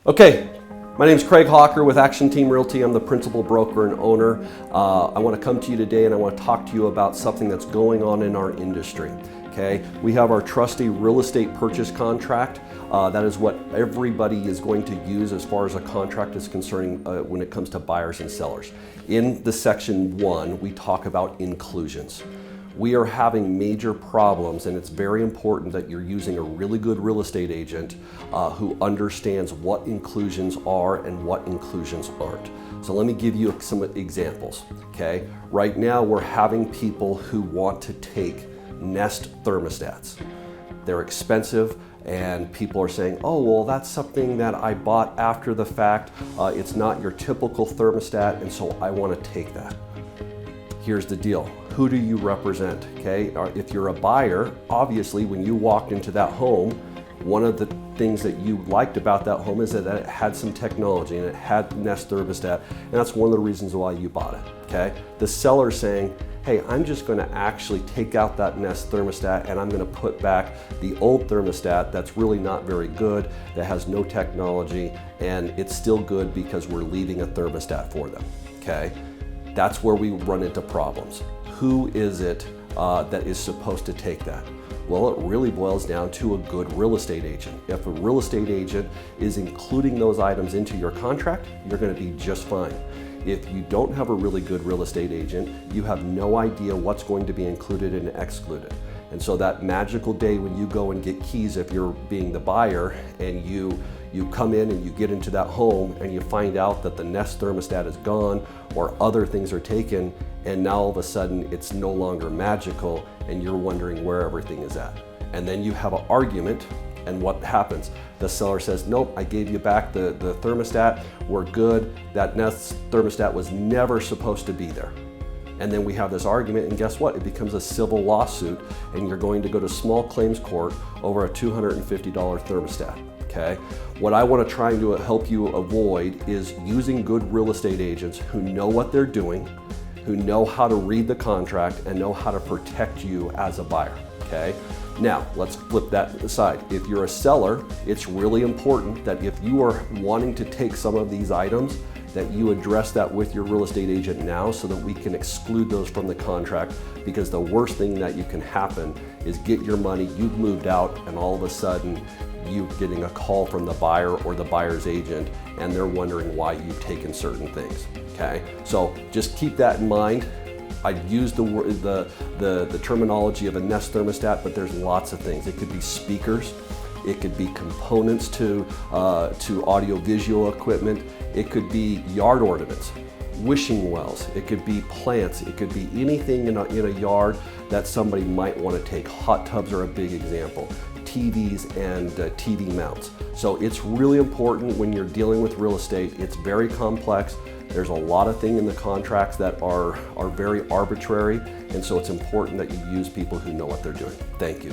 Okay, my name is Craig Hawker with Action Team Realty. I'm the principal broker and owner. I want to come to you today and I want to talk to you about something that's going on in our industry. Okay, we have our trusty real estate purchase contract. That is what everybody is going to use as far as a contract is concerned when it comes to buyers and sellers. In the section 1, we talk about inclusions. We are having major problems, and it's very important that you're using a really good real estate agent who understands what inclusions are and what inclusions aren't. So let me give you some examples, okay? Right now we're having people who want to take Nest thermostats. They're expensive, and people are saying, oh, well, that's something that I bought after the fact. It's not your typical thermostat, and so I want to take that. Here's the deal. Who do you represent? Okay, if you're a buyer, obviously when you walked into that home, one of the things that you liked about that home is that it had some technology and it had Nest thermostat, and that's one of the reasons why you bought it. Okay, the seller saying, hey, I'm just going to actually take out that Nest thermostat and I'm going to put back the old thermostat that's really not very good, that has no technology, and it's still good because we're leaving a thermostat for them. Okay. That's where we run into problems. Who is it that is supposed to take that? Well, it really boils down to a good real estate agent. If a real estate agent is including those items into your contract, you're going to be just fine. If you don't have a really good real estate agent, you have no idea what's going to be included and excluded. And so that magical day when you go and get keys, if you're being the buyer, and you come in and you get into that home and you find out that the Nest thermostat is gone or other things are taken, and now all of a sudden it's no longer magical and you're wondering where everything is at. And then you have an argument, and what happens? The seller says, nope, I gave you back the thermostat, we're good. That Nest thermostat was never supposed to be there. And then we have this argument, and guess what? It becomes a civil lawsuit, and you're going to go to small claims court over a $250 thermostat. Okay? What I want to try to help you avoid is using good real estate agents who know what they're doing, who know how to read the contract, and know how to protect you as a buyer. Okay? Now, let's flip that aside. If you're a seller, it's really important that if you are wanting to take some of these items, that you address that with your real estate agent now so that we can exclude those from the contract, because the worst thing that you can happen is get your money, you've moved out, and all of a sudden you getting a call from the buyer or the buyer's agent and they're wondering why you've taken certain things. Okay, so just keep that in mind. I'd use the terminology of a Nest thermostat, but there's lots of things. It could be speakers, it could be components to audio-visual equipment, it could be yard ornaments, wishing wells, it could be plants, it could be anything in a yard that somebody might want to take. Hot tubs are a big example. TVs and TV mounts. So it's really important when you're dealing with real estate. It's very complex. There's a lot of things in the contracts that are very arbitrary, and so it's important that you use people who know what they're doing. Thank you.